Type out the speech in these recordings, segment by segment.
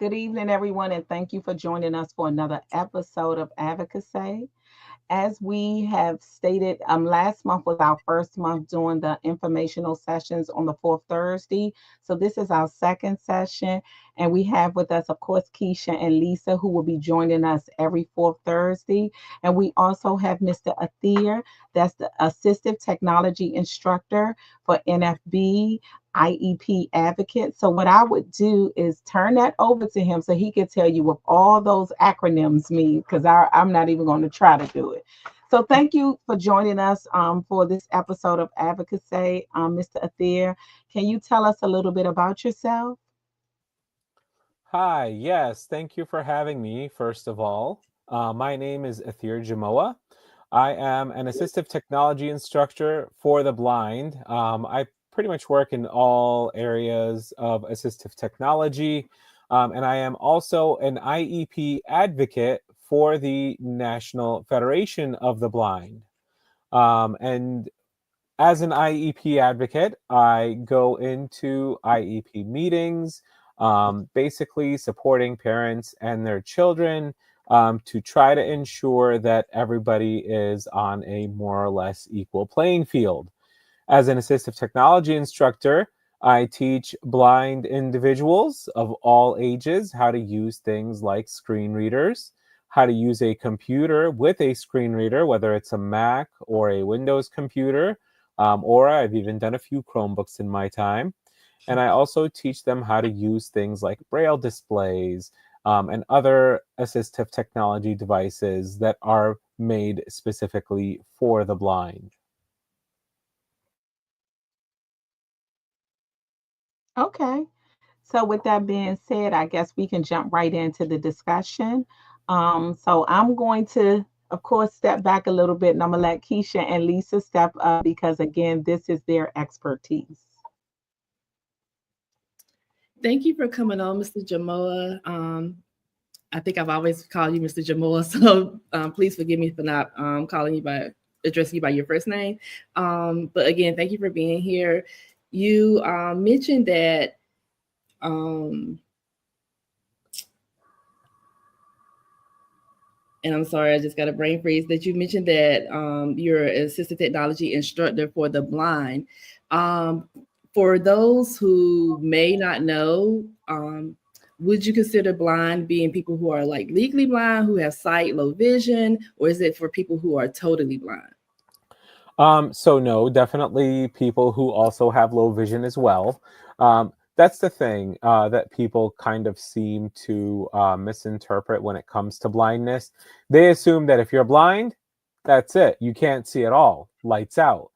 Good evening, everyone, and thank you for joining us for another episode of Advocacy. As we have stated, last month was our first month doing the informational sessions on the fourth Thursday. So this is our second session, and we have with us, of course, Keisha and Lisa, who will be joining us every fourth Thursday. And we also have Mr. Athir, that's the assistive technology instructor for NFB. IEP advocate. So, what I would do is turn that over to him so he could tell you what all those acronyms mean because I'm not even going to try to do it. So thank you for joining us for this episode of Advocacy. Mr. Athir, can you tell us a little bit about yourself? Hi, yes, thank you for having me, first of all. My name is Athir Jamoa. I am an assistive technology instructor for the blind. I pretty much work in all areas of assistive technology, and I am also an IEP advocate for the National Federation of the Blind. And as an IEP advocate, I go into IEP meetings, basically supporting parents and their children to try to ensure that everybody is on a more or less equal playing field. As an assistive technology instructor, I teach blind individuals of all ages how to use things like screen readers, how to use a computer with a screen reader, whether it's a Mac or a Windows computer, or I've even done a few Chromebooks in my time. And I also teach them how to use things like Braille displays and other assistive technology devices that are made specifically for the blind. Okay. So, with that being said, I guess we can jump right into the discussion. So, I'm going to, of course, step back a little bit and I'm going to let Keisha and Lisa step up because, again, this is their expertise. Thank you for coming on, Mr. Jamoa. I think I've always called you Mr. Jamoa, so please forgive me for not calling you by addressing you by your first name. But again, thank you for being here. You mentioned that and I'm sorry, I just got a brain freeze, that you mentioned that you're an assistive technology instructor for the blind. Um, for those who may not know, would you consider blind being people who are like legally blind, who have sight, low vision, or is it for people who are totally blind? So no, definitely people who also have low vision as well. That's the thing that people kind of seem to misinterpret when it comes to blindness. They assume that if you're blind, that's it. You can't see at all. Lights out.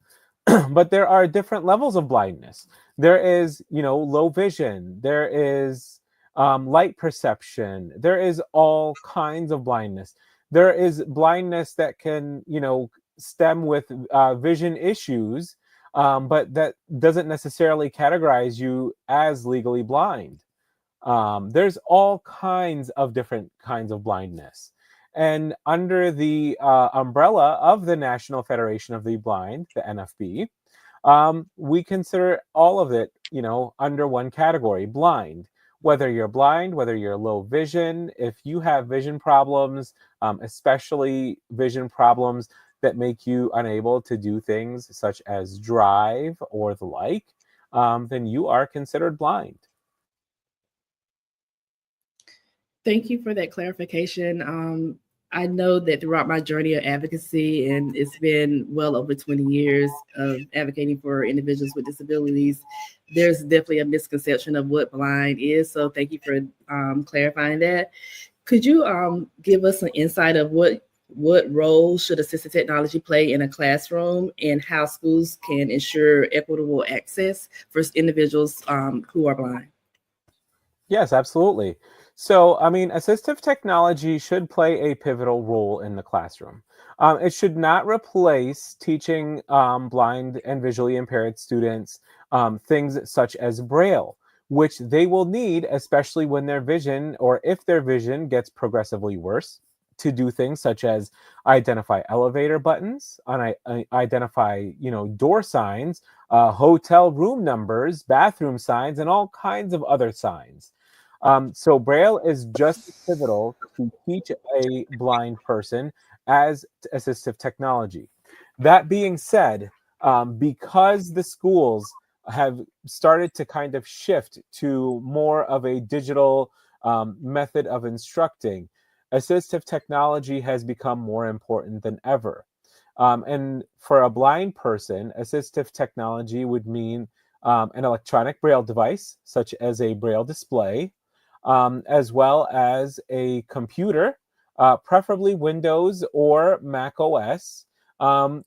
But there are different levels of blindness. There is, low vision. There is light perception. There is all kinds of blindness. There is blindness that can, stem with vision issues, but that doesn't necessarily categorize you as legally blind. There's all kinds of different kinds of blindness. And under the umbrella of the National Federation of the Blind, the NFB, we consider all of it, under one category, blind. Whether you're blind, whether you're low vision, if you have vision problems, especially vision problems that make you unable to do things such as drive or the like, then you are considered blind. Thank you for that clarification. I know that throughout my journey of advocacy, and it's been well over 20 years of advocating for individuals with disabilities, there's definitely a misconception of what blind is. So thank you for clarifying that. Could you give us an insight of what role should assistive technology play in a classroom and how schools can ensure equitable access for individuals who are blind? Yes, absolutely. So, I mean, assistive technology should play a pivotal role in the classroom. It should not replace teaching blind and visually impaired students things such as Braille, which they will need, especially when their vision or if their vision gets progressively worse, to do things such as identify elevator buttons, identify, door signs, hotel room numbers, bathroom signs, and all kinds of other signs. So Braille is just as pivotal to teach a blind person as assistive technology. That being said, because the schools have started to kind of shift to more of a digital method of instructing, assistive technology has become more important than ever. And for a blind person, assistive technology would mean an electronic Braille device, such as a Braille display, as well as a computer, preferably Windows or Mac OS,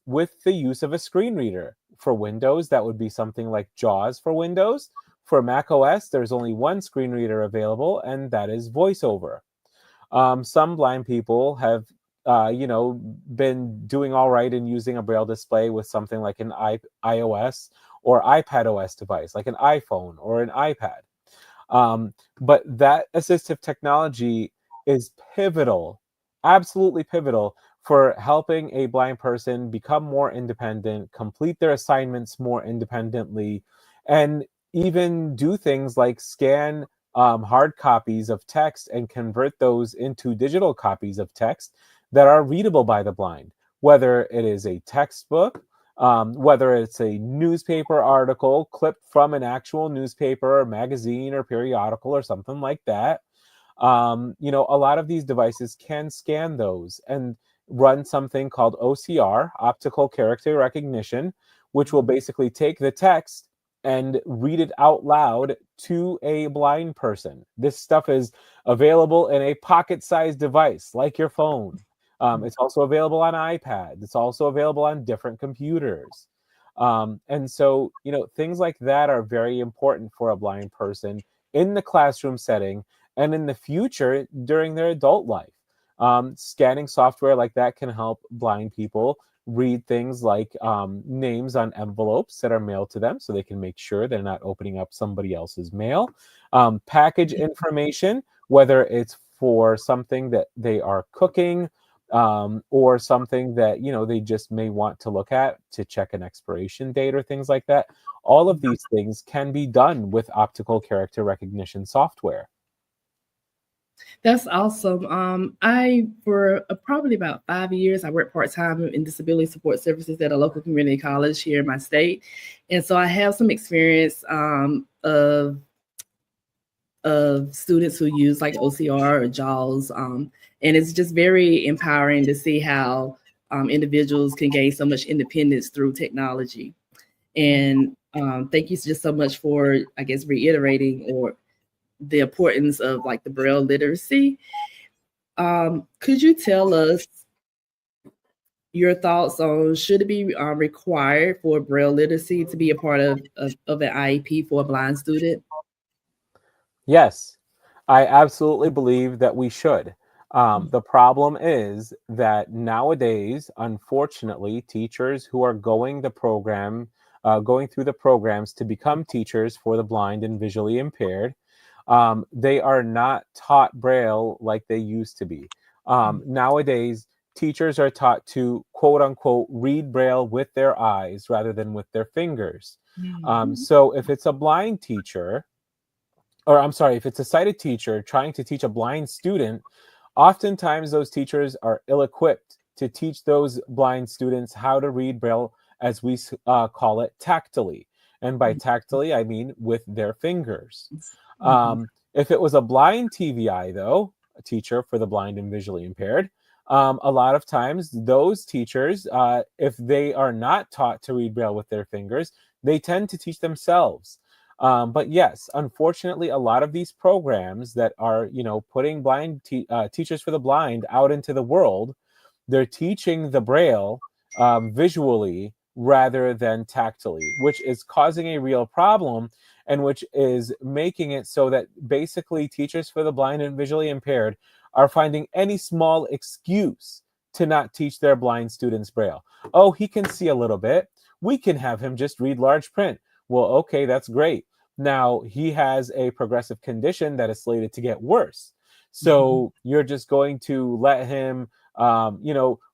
with the use of a screen reader. For Windows, that would be something like JAWS for Windows. For Mac OS, there's only one screen reader available, and that is VoiceOver. Some blind people have, been doing all right in using a Braille display with something like an iOS or iPad OS device, like an iPhone or an iPad. But that assistive technology is pivotal, absolutely pivotal for helping a blind person become more independent, complete their assignments more independently, and even do things like scan hard copies of text and convert those into digital copies of text that are readable by the blind, whether it is a textbook, whether it's a newspaper article clipped from an actual newspaper or magazine or periodical or something like that. A lot of these devices can scan those and run something called OCR, optical character recognition, which will basically take the text and read it out loud to a blind person. This stuff is available in a pocket-sized device like your phone. It's also available on iPad. It's also available on different computers. And so, things like that are very important for a blind person in the classroom setting and in the future during their adult life. Scanning software like that can help blind people read things like names on envelopes that are mailed to them so they can make sure they're not opening up somebody else's mail. Package information, whether it's for something that they are cooking, or something that they just may want to look at to check an expiration date or things like that. All of these things can be done with optical character recognition software. That's awesome. For probably about 5 years, I worked part-time in disability support services at a local community college here in my state. And so I have some experience of students who use like OCR or JAWS. And it's just very empowering to see how individuals can gain so much independence through technology. And thank you just so much for, I guess, reiterating or the importance of like the Braille literacy. Could you tell us your thoughts on should it be required for Braille literacy to be a part of an IEP for a blind student? Yes, I absolutely believe that we should. The problem is that nowadays, unfortunately, teachers who are going through the programs to become teachers for the blind and visually impaired, they are not taught Braille like they used to be. Nowadays, teachers are taught to quote unquote read Braille with their eyes rather than with their fingers. So if it's a blind teacher, or I'm sorry, if it's a sighted teacher trying to teach a blind student, oftentimes those teachers are ill-equipped to teach those blind students how to read Braille, as we call it, tactily. And by tactily, I mean with their fingers. If it was a blind TVI, though, a teacher for the blind and visually impaired, a lot of times those teachers, if they are not taught to read Braille with their fingers, they tend to teach themselves. But yes, unfortunately, a lot of these programs that are, putting blind teachers for the blind out into the world, they're teaching the Braille visually rather than tactily, which is causing a real problem and which is making it so that basically teachers for the blind and visually impaired are finding any small excuse to not teach their blind students Braille. Oh, he can see a little bit. We can have him just read large print. Well, okay, that's great. Now he has a progressive condition that is slated to get worse. So you're just going to let him,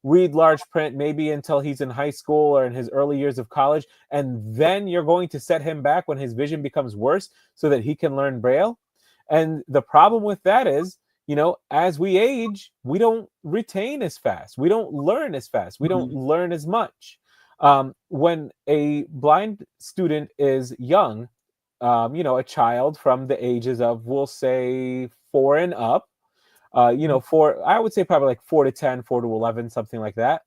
read large print maybe until he's in high school or in his early years of college. And then you're going to set him back when his vision becomes worse so that he can learn Braille. And the problem with that is, as we age, we don't retain as fast. We don't learn as fast. We don't learn as much. When a blind student is young, a child from the ages of, we'll say, 4 and up, I would say probably like 4 to 10, 4 to 11, something like that.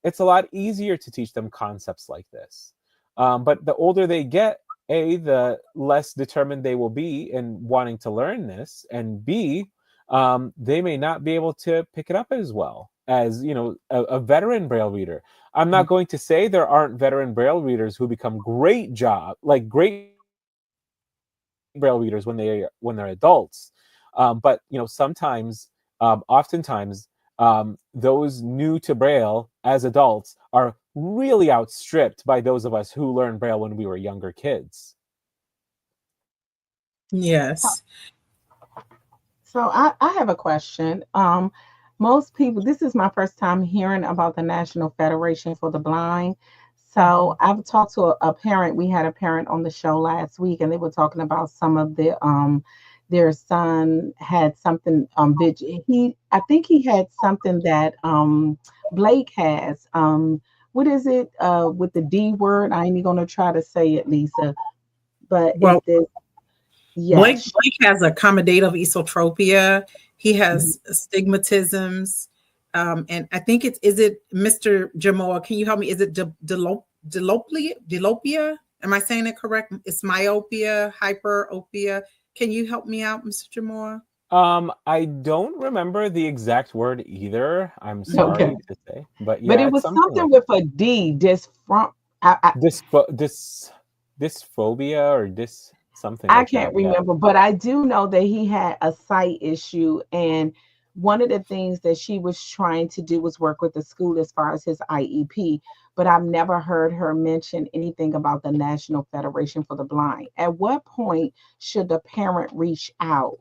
It's a lot easier to teach them concepts like this. But the older they get, A, the less determined they will be in wanting to learn this, and B, they may not be able to pick it up as well as, a veteran Braille reader. I'm not going to say there aren't veteran Braille readers who become great Braille readers when they're adults. But sometimes, oftentimes, those new to Braille as adults are really outstripped by those of us who learned Braille when we were younger kids. Yes. So I have a question. Most people, this is my first time hearing about the National Federation for the Blind. So I've talked to a parent. We had a parent on the show last week, and they were talking about some of their son had something I think he had something that Blake has. What is it with the D word? I ain't even gonna try to say it, Lisa. But Well, it's this. Yes. Blake has accommodative esotropia. He has astigmatisms. And I think is it Mr. Jamoa? Can you help me? Is it dilopia? Am I saying it correct? It's myopia, hyperopia. Can you help me out, Mr. Jamoa? I don't remember the exact word either. I'm sorry to say, but yeah, But it was something with a D. Dysphobia or something. I like can't that, remember, but I do know that he had a sight issue, and one of the things that she was trying to do was work with the school as far as his IEP. But I've never heard her mention anything about the National Federation for the Blind. At what point should the parent reach out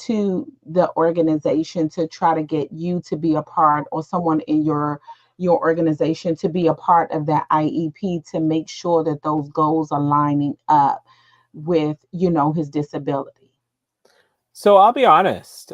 to the organization to try to get you to be a part, or someone in your organization to be a part of that IEP, to make sure that those goals are lining up with his disability? So I'll be honest.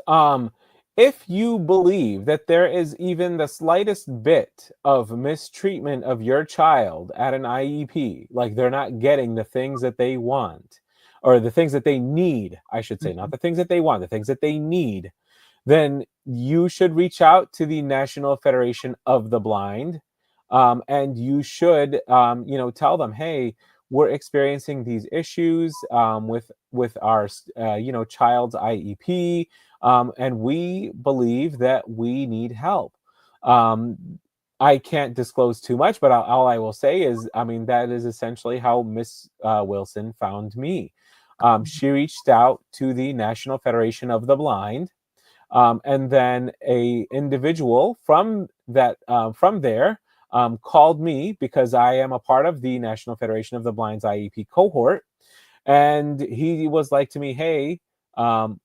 If you believe that there is even the slightest bit of mistreatment of your child at an IEP, like they're not getting the things that they want, or the things that they need, I should say, not the things that they want, the things that they need, then you should reach out to the National Federation of the Blind, and you should, tell them, hey, we're experiencing these issues with our child's IEP, and we believe that we need help. I can't disclose too much, but all I will say is, that is essentially how Miss Wilson found me. She reached out to the National Federation of the Blind, and then a individual from there called me, because I am a part of the National Federation of the Blind's IEP cohort. And he was like to me, hey,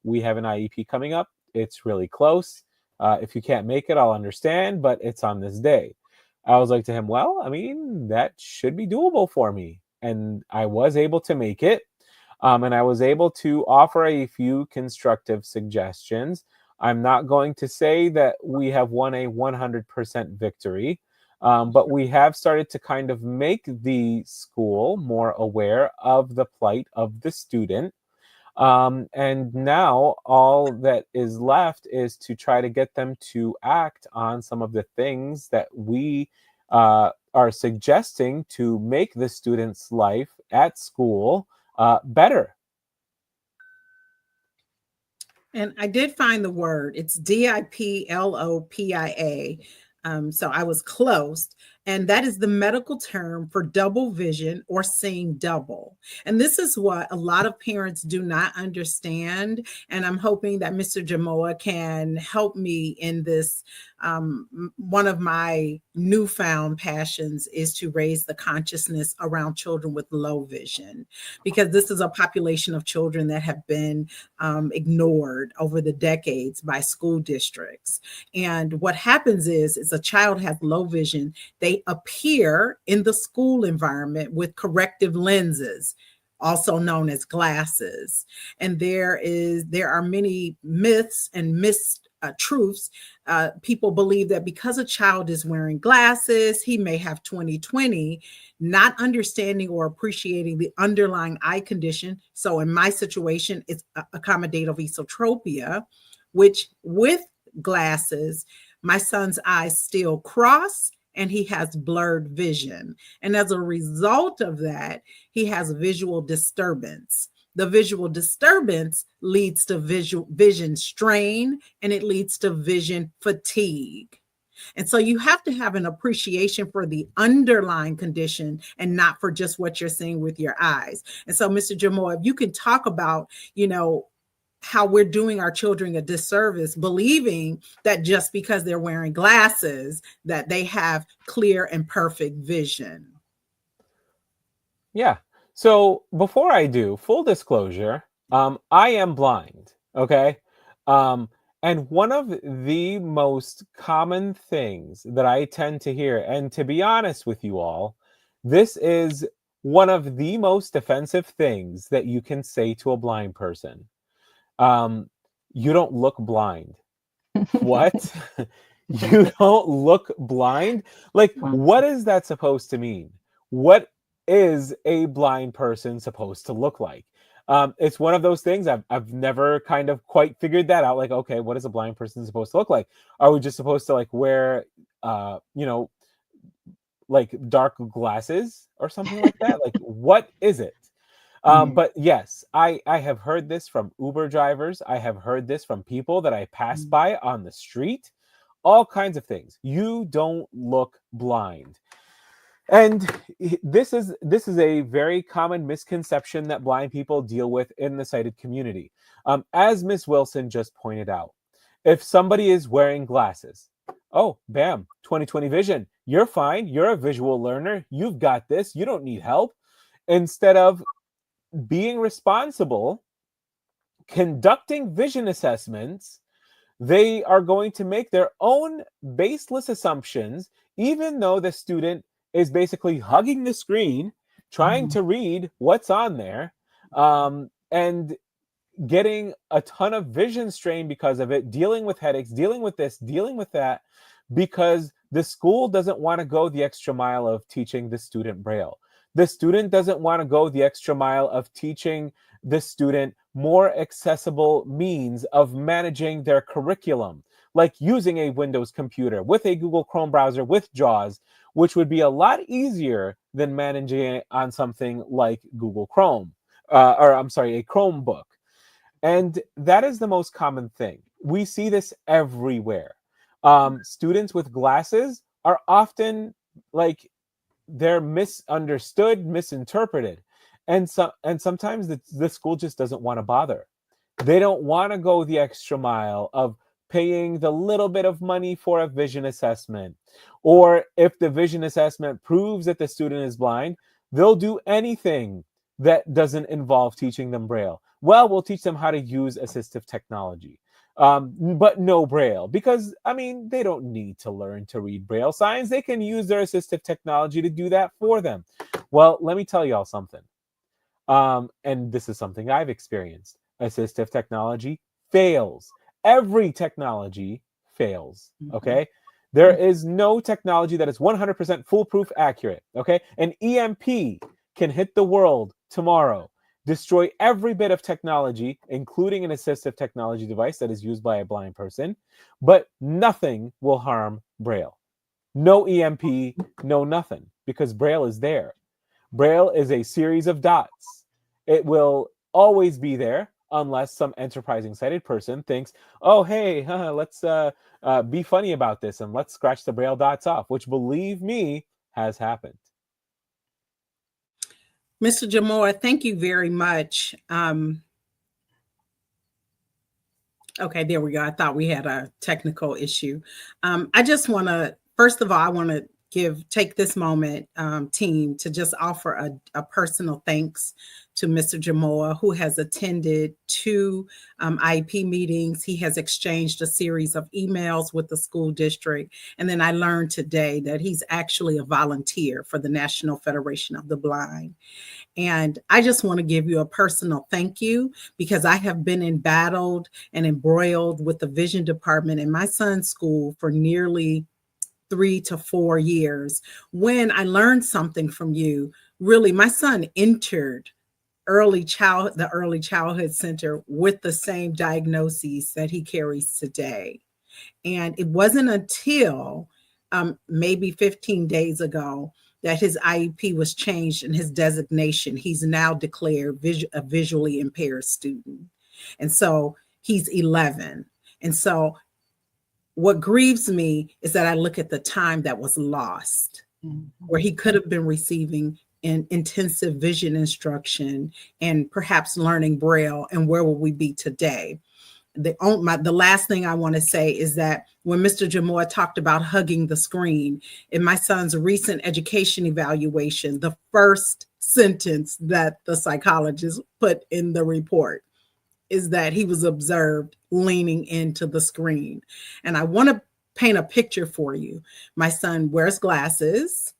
we have an IEP coming up. It's really close. If you can't make it, I'll understand, but it's on this day. I was like to him, well, that should be doable for me. And I was able to make it. And I was able to offer a few constructive suggestions. I'm not going to say that we have won a 100% victory, but we have started to kind of make the school more aware of the plight of the student. And now all that is left is to try to get them to act on some of the things that we are suggesting to make the student's life at school better. And I did find the word. It's DIPLOPIA. So I was close. And that is the medical term for double vision or seeing double. And this is what a lot of parents do not understand. And I'm hoping that Mr. Jamoa can help me in this. One of my newfound passions is to raise the consciousness around children with low vision, because this is a population of children that have been ignored over the decades by school districts. And what happens is a child has low vision, they appear in the school environment with corrective lenses. also known as glasses. And there are many myths and truths. People believe that because a child is wearing glasses, he may have 20/20, not understanding or appreciating the underlying eye condition. So in my situation, it's accommodative esotropia, which with glasses, my son's eyes still cross and he has blurred vision. And as a result of that, he has visual disturbance. The visual disturbance leads to vision strain, and it leads to vision fatigue. And so you have to have an appreciation for the underlying condition and not for just what you're seeing with your eyes. And so, Mr. Jamal, if you can talk about, how we're doing our children a disservice, believing that just because they're wearing glasses, that they have clear and perfect vision. Yeah. So before I do, full disclosure, I am blind. Okay. And one of the most common things that I tend to hear, and to be honest with you all, this is one of the most offensive things that you can say to a blind person. You don't look blind. What? You don't look blind? Like, what is that supposed to mean? What is a blind person supposed to look like? It's one of those things I've never kind of quite figured that out. Like, okay, what is a blind person supposed to look like? Are we just supposed to like wear, like dark glasses or something like that? Like, what is it? But yes, I have heard this from Uber drivers. I have heard this from people that I pass by on the street. All kinds of things. You don't look blind. And this is a very common misconception that blind people deal with in the sighted community. As Ms. Wilson just pointed out, if somebody is wearing glasses, oh, bam, 20/20 vision. You're fine. You're a visual learner. You've got this. You don't need help. Instead of being responsible, conducting vision assessments, they are going to make their own baseless assumptions, even though the student is basically hugging the screen, trying to read what's on there, and getting a ton of vision strain because of it, dealing with headaches, dealing with this, dealing with that, because the school doesn't want to go the extra mile of teaching the student Braille. The student doesn't want to go the extra mile of teaching the student more accessible means of managing their curriculum, like using a Windows computer with a Google Chrome browser with JAWS, which would be a lot easier than managing it on something like Google Chrome, a Chromebook. And that is the most common thing. We see this everywhere. Students with glasses are often like, they're misunderstood, misinterpreted. And sometimes the school just doesn't want to bother. They don't want to go the extra mile of paying the little bit of money for a vision assessment. Or if the vision assessment proves that the student is blind, they'll do anything that doesn't involve teaching them Braille. Well, we'll teach them how to use assistive technology. But no Braille, because, they don't need to learn to read Braille signs. They can use their assistive technology to do that for them. Well, let me tell y'all something. And this is something I've experienced. Assistive technology fails. Every technology fails, okay? There is no technology that is 100% foolproof accurate, okay? An EMP can hit the world tomorrow, destroy every bit of technology, including an assistive technology device that is used by a blind person, but nothing will harm Braille. No EMP, no nothing, because Braille is there. Braille is a series of dots. It will always be there unless some enterprising sighted person thinks, oh, hey, let's be funny about this and let's scratch the Braille dots off, which, believe me, has happened. Mr. Jamoa, thank you very much. Okay, there we go. I thought we had a technical issue. I just want to, first of all, I want to take this moment, team, to just offer a personal thanks to Mr. Jamoa, who has attended 2 IEP meetings. He has exchanged a series of emails with the school district. And then I learned today that he's actually a volunteer for the National Federation of the Blind. And I just want to give you a personal thank you, because I have been embattled and embroiled with the vision department in my son's school for nearly 3 to 4 years. When I learned something from you, really, my son entered the early childhood center with the same diagnoses that he carries today. And it wasn't until maybe 15 days ago that his IEP was changed and his designation. He's now declared a visually impaired student. And so he's 11. And so what grieves me is that I look at the time that was lost, where he could have been receiving intensive vision instruction and perhaps learning Braille, and where will we be today? The last thing I want to say is that when Mr. Jamoa talked about hugging the screen, in my son's recent education evaluation, the first sentence that the psychologist put in the report is that he was observed leaning into the screen. And I want to paint a picture for you. My son wears glasses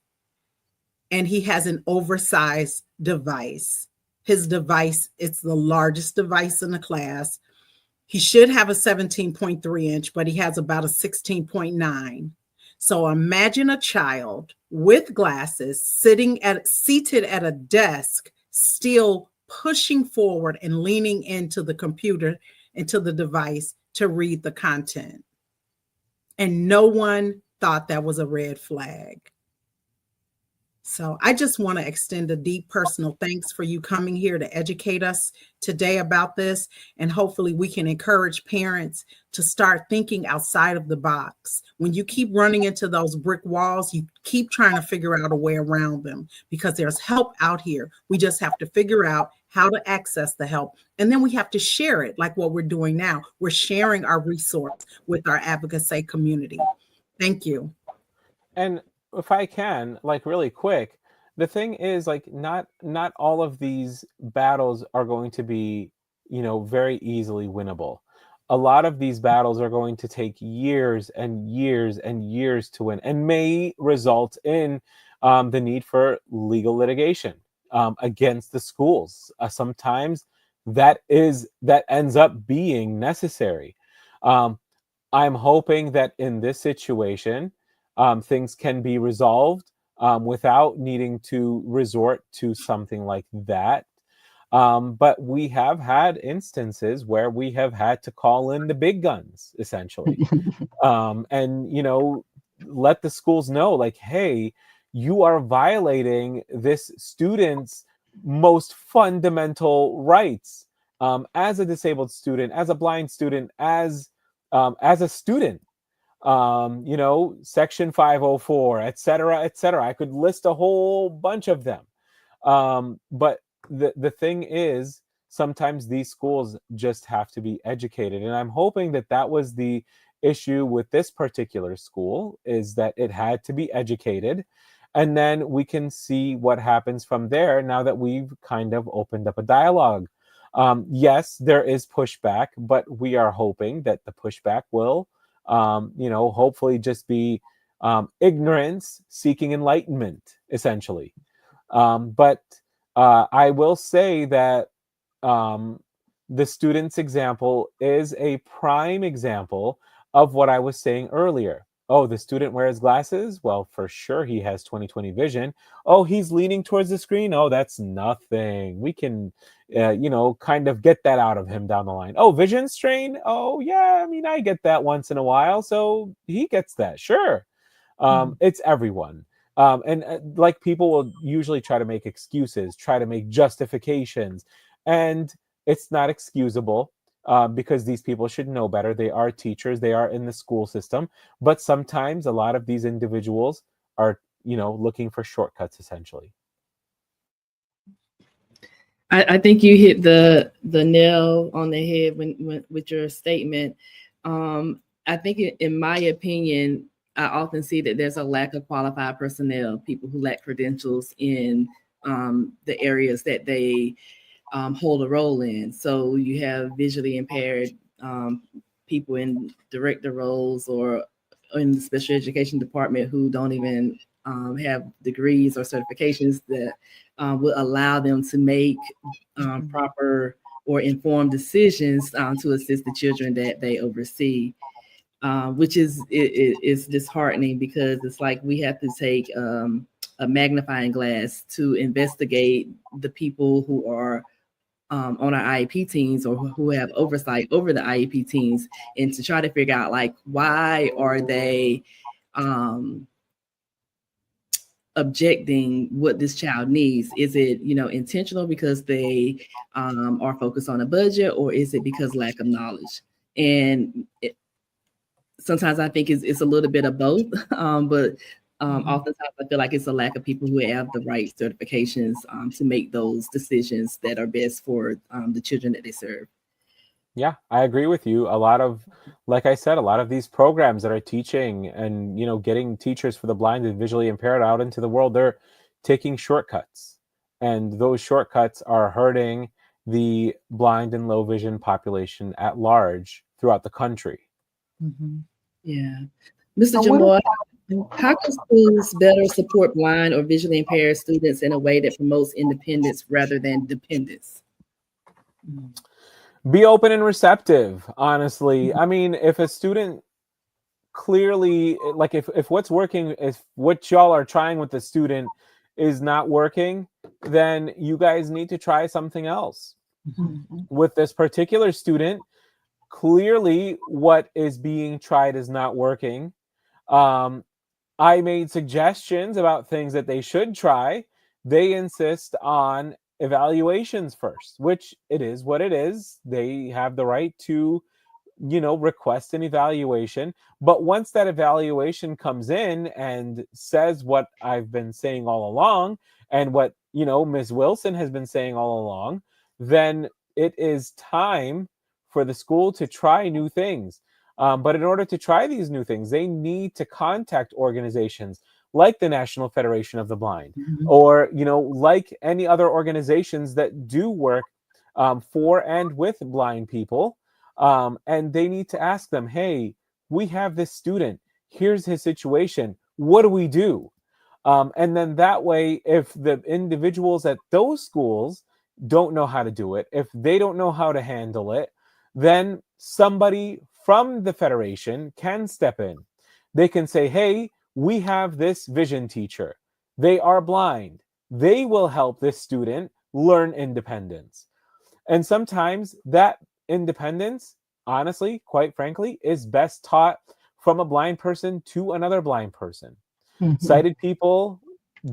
and he has an oversized device. His device, it's the largest device in the class. He should have a 17.3 inch, but he has about a 16.9. So imagine a child with glasses seated at a desk, still pushing forward and leaning into the computer, into the device to read the content. And no one thought that was a red flag. So I just want to extend a deep personal thanks for you coming here to educate us today about this. And hopefully we can encourage parents to start thinking outside of the box. When you keep running into those brick walls, you keep trying to figure out a way around them, because there's help out here. We just have to figure out how to access the help. And then we have to share it, like what we're doing now. We're sharing our resource with our advocacy community. Thank you. And if I can, like really quick, the thing is, like, not all of these battles are going to be, very easily winnable. A lot of these battles are going to take years and years and years to win, and may result in the need for legal litigation against the schools. Sometimes that ends up being necessary. I'm hoping that in this situation, things can be resolved without needing to resort to something like that. But we have had instances where we have had to call in the big guns, essentially, and let the schools know, like, hey, you are violating this student's most fundamental rights as a disabled student, as a blind student, as a student. Section 504, et cetera, et cetera. I could list a whole bunch of them. But the thing is, sometimes these schools just have to be educated. And I'm hoping that was the issue with this particular school, is that it had to be educated. And then we can see what happens from there, now that we've kind of opened up a dialogue. Yes, there is pushback, but we are hoping that the pushback will hopefully just be ignorance seeking enlightenment, essentially. But I will say that the student's example is a prime example of what I was saying earlier. Oh, the student wears glasses? Well, for sure he has 20/20 vision. Oh, he's leaning towards the screen? Oh, that's nothing. We can, kind of get that out of him down the line. Oh, vision strain? Oh, yeah, I mean, I get that once in a while, so he gets that, sure. It's everyone. And like, people will usually try to make excuses, try to make justifications, and it's not excusable. Because these people should know better. They are teachers. They are in the school system. But sometimes a lot of these individuals are, looking for shortcuts, essentially. I think you hit the nail on the head with your statement. I think, in my opinion, I often see that there's a lack of qualified personnel, people who lack credentials in the areas that they hold a role in. So you have visually impaired people in director roles or in the special education department who don't even have degrees or certifications that will allow them to make proper or informed decisions to assist the children that they oversee. Which is disheartening, because it's like we have to take a magnifying glass to investigate the people who are on our IEP teams, or who have oversight over the IEP teams, and to try to figure out, like, why are they objecting what this child needs? Is it, intentional because they are focused on a budget, or is it because lack of knowledge? And sometimes I think it's a little bit of both, but oftentimes I feel like it's a lack of people who have the right certifications to make those decisions that are best for the children that they serve. Yeah, I agree with you. A lot of, like I said, a lot of these programs that are teaching and, getting teachers for the blind and visually impaired out into the world, they're taking shortcuts. And those shortcuts are hurting the blind and low vision population at large throughout the country. Yeah. Mr. Jamal, how can schools better support blind or visually impaired students in a way that promotes independence rather than dependence? Be open and receptive, honestly. I mean, if a student clearly, like if what's working, if what y'all are trying with the student is not working, then you guys need to try something else. With this particular student, clearly what is being tried is not working. I made suggestions about things that they should try. They insist on evaluations first, which it is what it is. They have the right to, request an evaluation. But once that evaluation comes in and says what I've been saying all along, and what, Ms. Wilson has been saying all along, then it is time for the school to try new things. But in order to try these new things, they need to contact organizations like the National Federation of the Blind, or, like any other organizations that do work for and with blind people. And they need to ask them, hey, we have this student. Here's his situation. What do we do? And then that way, if the individuals at those schools don't know how to do it, if they don't know how to handle it, then somebody from the Federation can step in. They can say, hey, we have this vision teacher. They are blind. They will help this student learn independence. And sometimes that independence, honestly, quite frankly, is best taught from a blind person to another blind person. Sighted people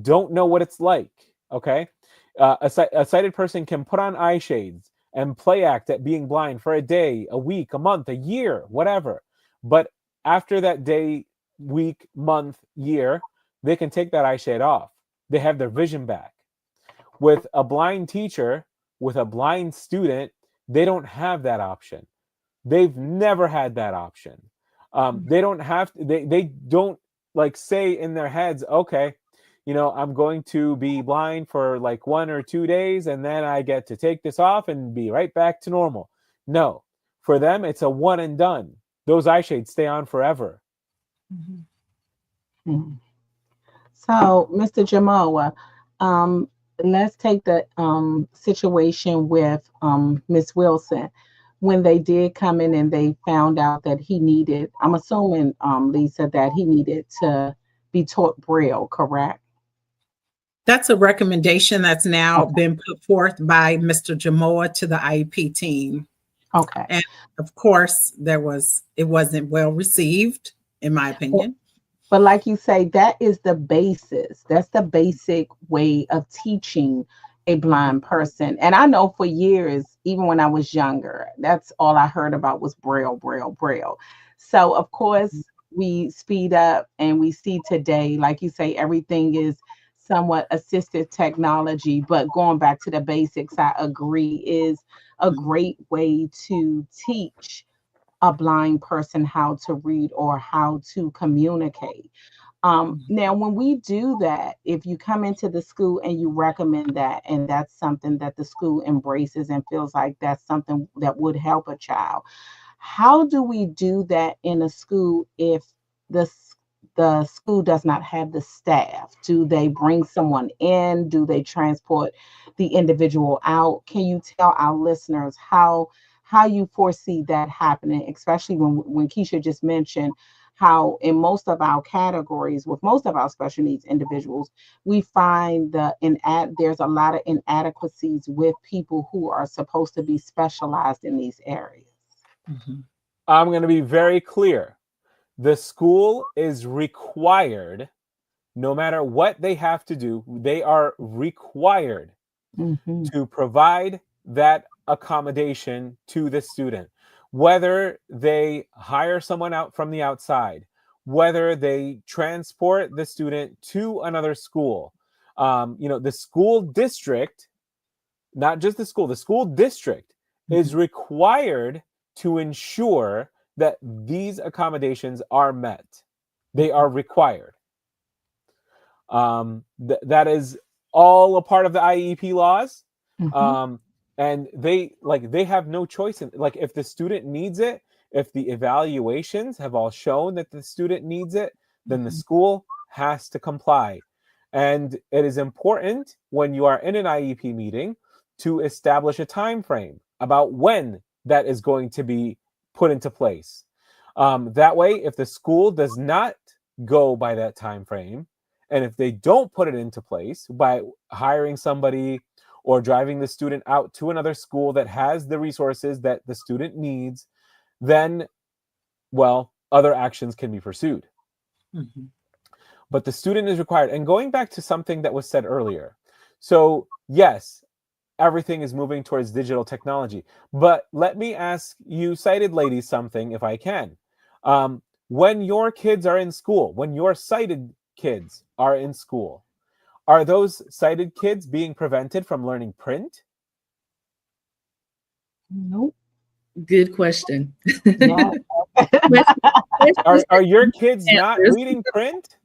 don't know what it's like, okay? A sighted person can put on eye shades and play act at being blind for a day, a week, a month, a year, whatever. But after that day, week, month, year, they can take that eye shade off. They have their vision back. With a blind teacher, with a blind student, they don't have that option. They've never had that option. They don't have to, they don't like say in their heads, okay, I'm going to be blind for like 1 or 2 days, and then I get to take this off and be right back to normal. No, for them, it's a one and done. Those eye shades stay on forever. So, Mr. Jamoa, let's take the situation with Miss Wilson. When they did come in and they found out that he needed, I'm assuming, Lisa, that he needed to be taught Braille, correct? That's a recommendation that's now been put forth by Mr. Jamoa to the IEP team. Okay. And of course, it wasn't well received, in my opinion. But like you say, that is the basis. That's the basic way of teaching a blind person. And I know for years, even when I was younger, that's all I heard about was Braille, Braille, Braille. So of course, we speed up and we see today, like you say, everything is somewhat assistive technology, but going back to the basics, I agree, is a great way to teach a blind person how to read or how to communicate. Now, when we do that, if you come into the school and you recommend that, and that's something that the school embraces and feels like that's something that would help a child, how do we do that in a school if the the school does not have the staff? Do they bring someone in? Do they transport the individual out? Can you tell our listeners how you foresee that happening, especially when Keisha just mentioned how in most of our categories, with most of our special needs individuals, we find there's a lot of inadequacies with people who are supposed to be specialized in these areas. Mhm. I'm going to be very clear. The school is required, no matter what they have to do, they are required Mhm. to provide that accommodation to the student. Whether they hire someone out from the outside, whether they transport the student to another school, the school district, not just the school district is required to ensure that these accommodations are met. They are required. That is all a part of the IEP laws. Mhm. And they have no choice in, like, if the student needs it, if the evaluations have all shown that the student needs it, then the school has to comply. And it is important when you are in an IEP meeting to establish a time frame about when that is going to be put into place. That way, if the school does not go by that time frame, and if they don't put it into place by hiring somebody or driving the student out to another school that has the resources that the student needs, then, well, other actions can be pursued. Mhm. But the student is required. And going back to something that was said earlier, so yes, everything is moving towards digital technology. But let me ask you sighted ladies something, if I can. When your kids are in school, when your sighted kids are in school, are those sighted kids being prevented from learning print? Nope. Good question. Yeah. Are your kids not Answers. reading print?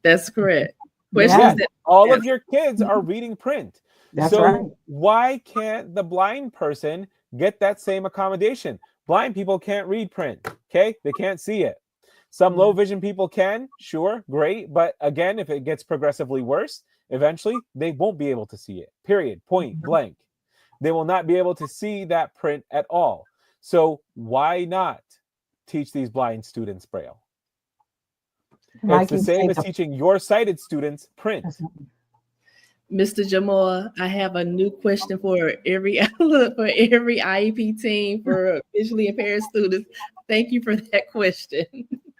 That's correct. Yeah. Questions Yes, that all of your kids are reading print. That's right. So why can't the blind person get that same accommodation? Blind people can't read print, okay? They can't see it. Some low vision people can, sure, great. But again, if it gets progressively worse, eventually they won't be able to see it, period, point blank. They will not be able to see that print at all. So why not teach these blind students Braille? It's Like the you same say, as teaching your sighted students print. Mr. Jamal, I have a new question for every for every IEP team for visually impaired students. Thank you for that question.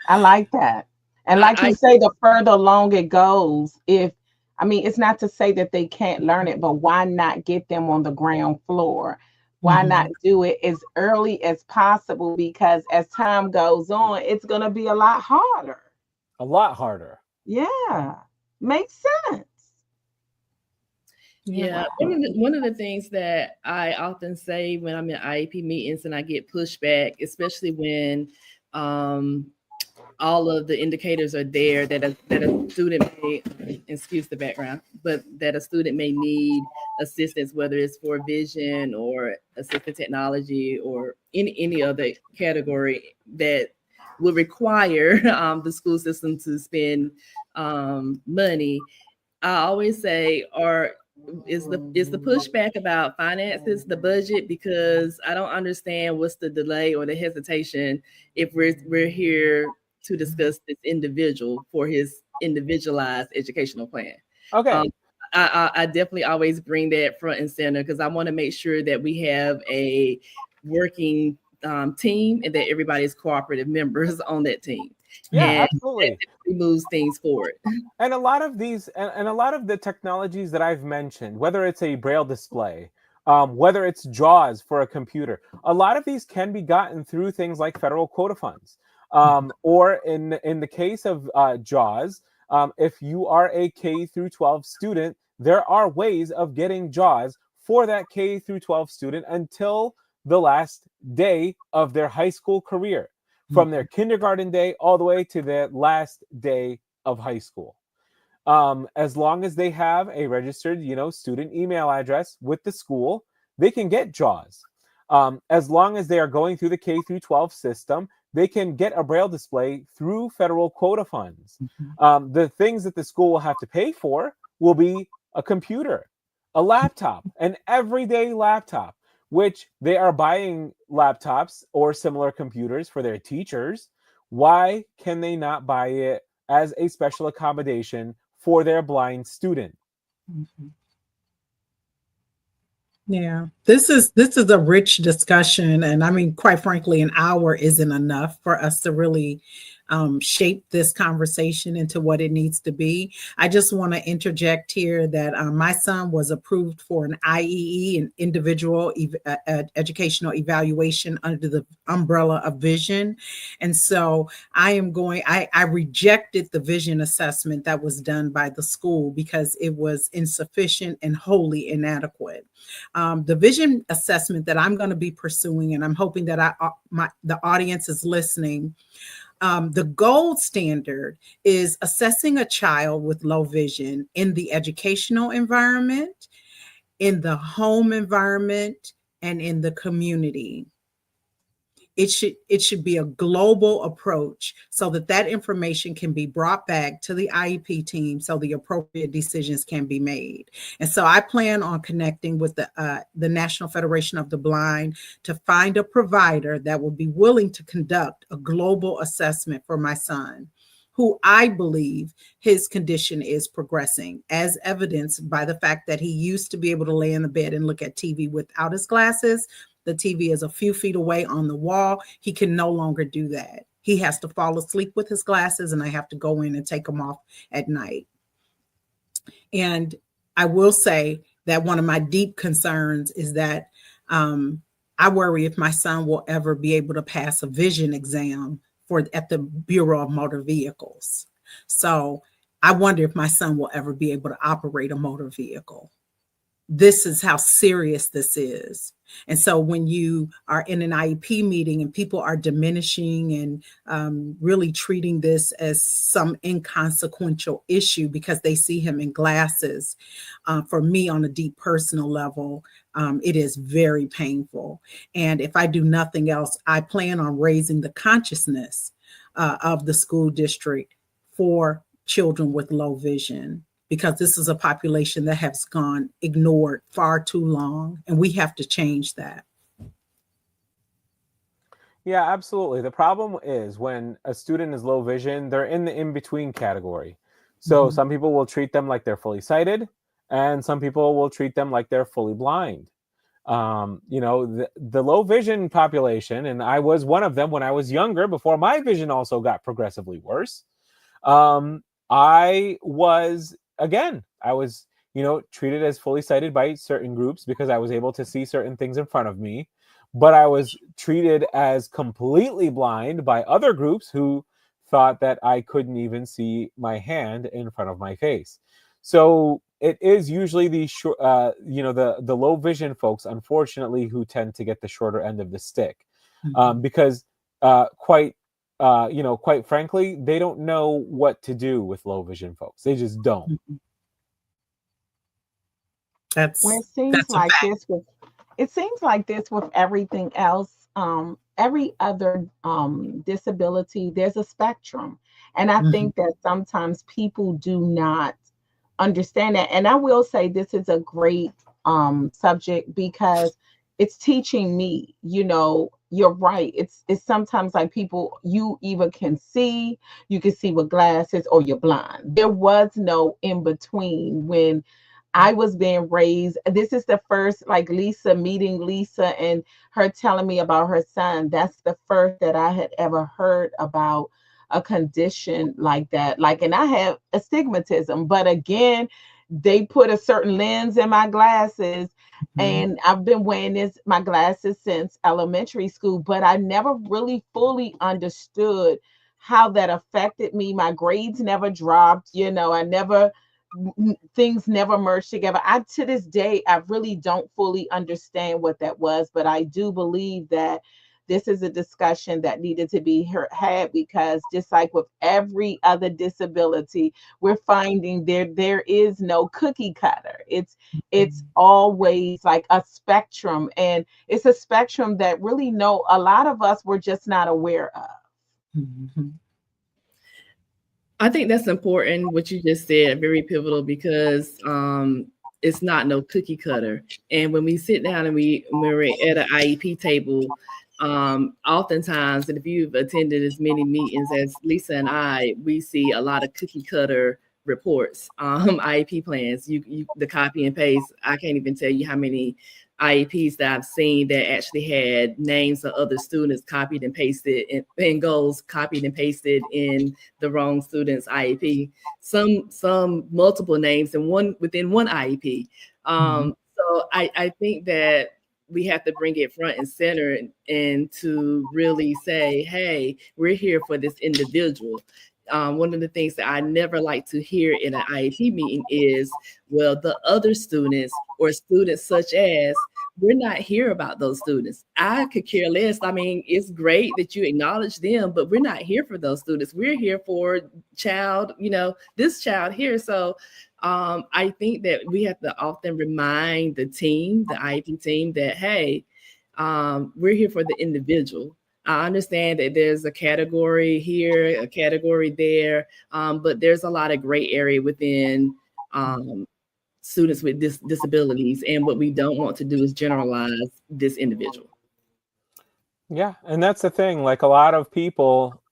I like that. And like you I say, the further along it goes, it's not to say that they can't learn it, but why not get them on the ground floor? Why not do it as early as possible? Because as time goes on, it's going to be a lot harder. A lot harder. Yeah, makes sense. Yeah, one of the things that I often say when I'm in IEP meetings and I get pushback, especially when all of the indicators are there that a student may, excuse the background, but that a student may need assistance, whether it's for vision or assistive technology or any other category that would require the school system to spend money. I always say, is the pushback about finances, the budget? Because I don't understand what's the delay or the hesitation if we're here to discuss this individual for his individualized educational plan. Okay. I definitely always bring that front and center because I want to make sure that we have a working team and that everybody is cooperative members on that team. Yeah, And absolutely. that moves things forward. And a lot of these, and a lot of the technologies that I've mentioned, whether it's a braille display, whether it's JAWS for a computer, a lot of these can be gotten through things like federal quota funds. Or in the case of JAWS, if you are a K through 12 student, there are ways of getting JAWS for that K through 12 student until the last day of their high school career, from their kindergarten day all the way to the last day of high school. As long as they have a registered, student email address with the school, they can get JAWS. As long as they are going through the K through 12 system, they can get a Braille display through federal quota funds. The things that the school will have to pay for will be a computer, a laptop, an everyday laptop, which they are buying laptops or similar computers for their teachers. Why can they not buy it as a special accommodation for their blind student? Yeah, this is a rich discussion, and I mean, quite frankly, an hour isn't enough for us to really shape this conversation into what it needs to be. I just want to interject here that my son was approved for an IEE, an individual educational evaluation under the umbrella of vision, and so I rejected the vision assessment that was done by the school because it was insufficient and wholly inadequate. The vision assessment that I'm going to be pursuing, and I'm hoping that the audience is listening. The gold standard is assessing a child with low vision in the educational environment, in the home environment, and in the community. It should be a global approach so that information can be brought back to the IEP team so the appropriate decisions can be made. And so I plan on connecting with the National Federation of the Blind to find a provider that will be willing to conduct a global assessment for my son, who I believe his condition is progressing, as evidenced by the fact that he used to be able to lay in the bed and look at TV without his glasses. The TV is a few feet away on the wall. He can no longer do that. He has to fall asleep with his glasses, and I have to go in and take them off at night. And I will say that one of my deep concerns is that I worry if my son will ever be able to pass a vision exam at the Bureau of Motor Vehicles. So I wonder if my son will ever be able to operate a motor vehicle. This is how serious this is. And so when you are in an IEP meeting and people are diminishing and really treating this as some inconsequential issue because they see him in glasses, for me on a deep personal level, it is very painful. And if I do nothing else, I plan on raising the consciousness of the school district for children with low vision, because this is a population that has gone ignored far too long, and we have to change that. Yeah, absolutely. The problem is when a student is low vision, they're in the in-between category. So some people will treat them like they're fully sighted, and some people will treat them like they're fully blind. The low vision population, and I was one of them when I was younger, before my vision also got progressively worse. I was treated as fully sighted by certain groups because I was able to see certain things in front of me, but I was treated as completely blind by other groups who thought that I couldn't even see my hand in front of my face. So it is usually the low vision folks, unfortunately, who tend to get the shorter end of the stick, because quite frankly, they don't know what to do with low vision folks. They just don't. It seems like this with everything else. Every other disability, there's a spectrum. And I think that sometimes people do not understand that. And I will say this is a great subject because it's teaching me, you're right. It's sometimes like people, you either you can see with glasses or you're blind. There was no in between when I was being raised. This is the first, like meeting Lisa and her telling me about her son. That's the first that I had ever heard about a condition like that. And I have astigmatism, but again, they put a certain lens in my glasses. And I've been wearing my glasses since elementary school, but I never really fully understood how that affected me. My grades never dropped, things never merged together. To this day, I really don't fully understand what that was, but I do believe that this is a discussion that needed to be had, because just like with every other disability, we're finding there is no cookie cutter. It's always like a spectrum, and it's a spectrum that really a lot of us were just not aware of. Mhm. I think that's important. What you just said, very pivotal, because it's not no cookie cutter. And when we sit down and we're at an IEP table, oftentimes, and if you've attended as many meetings as Lisa and I, we see a lot of cookie cutter reports, IEP plans. The copy and paste. I can't even tell you how many IEPs that I've seen that actually had names of other students copied and pasted, and goals copied and pasted in the wrong student's IEP. Some multiple names and one within one IEP. So I think that we have to bring it front and center, and to really say, hey, we're here for this individual. One of the things that I never like to hear in an IEP meeting is, well, the other students or students such as, we're not here about those students. I could care less. I mean, it's great that you acknowledge them, but we're not here for those students. We're here for this child here. So I think that we have to often remind the team, the IEP team, that, hey, we're here for the individual. I understand that there's a category here, a category there, but there's a lot of gray area within students with disabilities. And what we don't want to do is generalize this individual. Yeah, and that's the thing. Like, a lot of people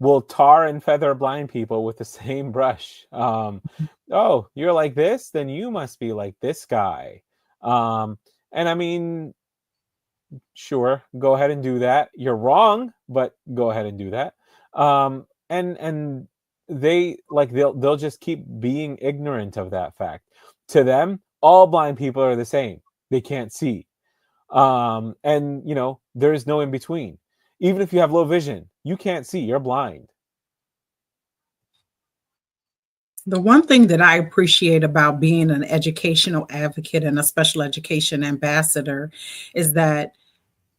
will tar and feather blind people with the same brush. Oh, you're like this, then you must be like this guy. And I mean, sure, go ahead and do that. You're wrong, but go ahead and do that. And they'll just keep being ignorant of that fact. To them, all blind people are the same. They can't see. And there is no in between. Even if you have low vision, you can't see, you're blind. The one thing that I appreciate about being an educational advocate and a special education ambassador is that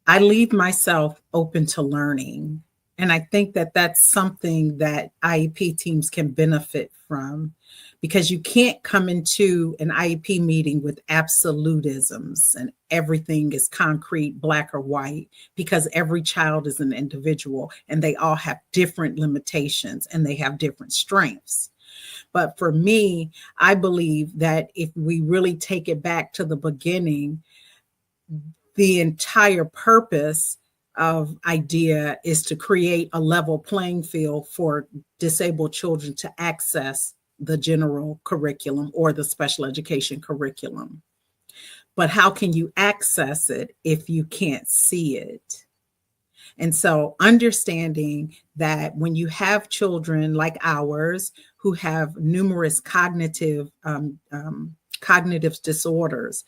I leave myself open to learning. And I think that that's something that IEP teams can benefit from, because you can't come into an IEP meeting with absolutisms and everything is concrete, black or white, because every child is an individual and they all have different limitations and they have different strengths. But for me, I believe that if we really take it back to the beginning, the entire purpose of IDEA is to create a level playing field for disabled children to access the general curriculum or the special education curriculum. But how can you access it if you can't see it? And so understanding that when you have children like ours who have numerous cognitive disorders,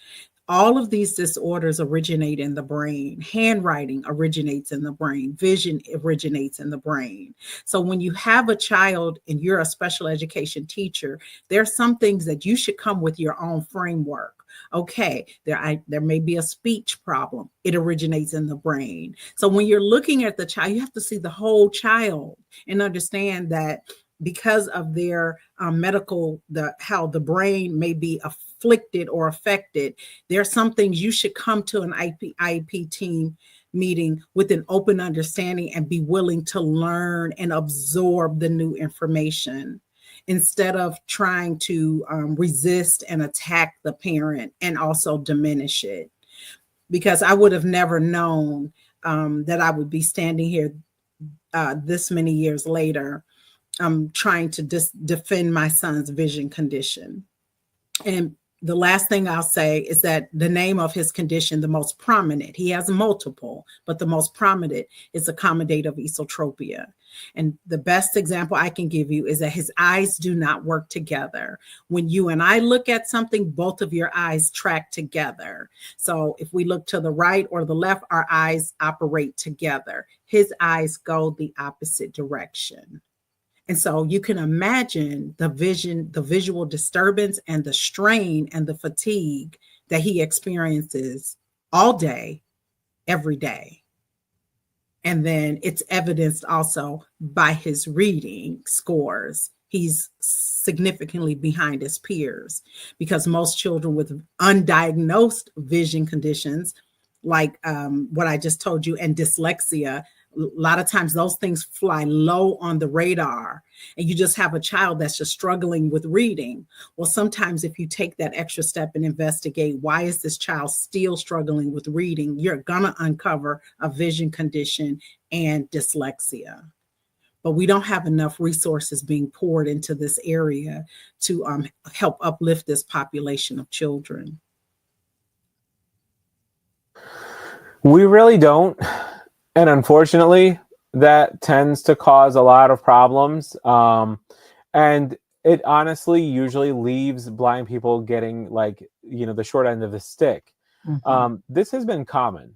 all of these disorders originate in the brain. Handwriting originates in the brain. Vision originates in the brain. So when you have a child and you're a special education teacher, there are some things that you should come with your own framework. Okay, there may be a speech problem. It originates in the brain. So when you're looking at the child, you have to see the whole child and understand that because of their how the brain may be afflicted or affected, there are some things you should come to an IEP team meeting with an open understanding and be willing to learn and absorb the new information, instead of trying to resist and attack the parent and also diminish it. Because I would have never known that I would be standing here this many years later trying to defend my son's vision condition. And the last thing I'll say is that the name of his condition, the most prominent, he has multiple, but the most prominent is accommodative esotropia. And the best example I can give you is that his eyes do not work together. When you and I look at something, both of your eyes track together. So if we look to the right or the left, our eyes operate together. His eyes go the opposite direction. And so you can imagine the visual disturbance and the strain and the fatigue that he experiences all day, every day. And then it's evidenced also by his reading scores. He's significantly behind his peers, because most children with undiagnosed vision conditions, like what I just told you, and dyslexia, A lot of times those things fly low on the radar, and you just have a child that's just struggling with reading. Well, sometimes if you take that extra step and investigate, why is this child still struggling with reading, you're gonna uncover a vision condition and dyslexia. But we don't have enough resources being poured into this area to help uplift this population of children. We really don't. And unfortunately, that tends to cause a lot of problems. And it honestly usually leaves blind people getting, like, the short end of the stick. This has been common.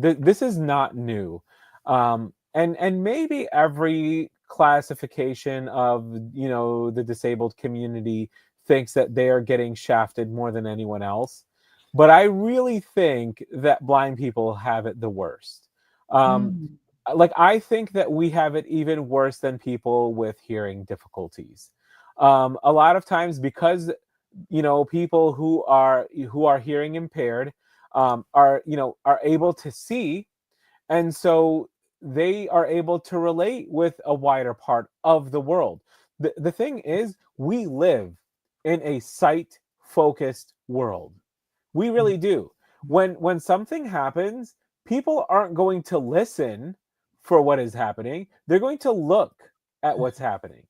This is not new. And maybe every classification of, the disabled community thinks that they are getting shafted more than anyone else. But I really think that blind people have it the worst. Like, I think that we have it even worse than people with hearing difficulties. A lot of times, because people who are hearing impaired are able to see, and so they are able to relate with a wider part of the world. The thing is, we live in a sight focused world. We really do. When something happens, people aren't going to listen for what is happening. They're going to look at what's happening.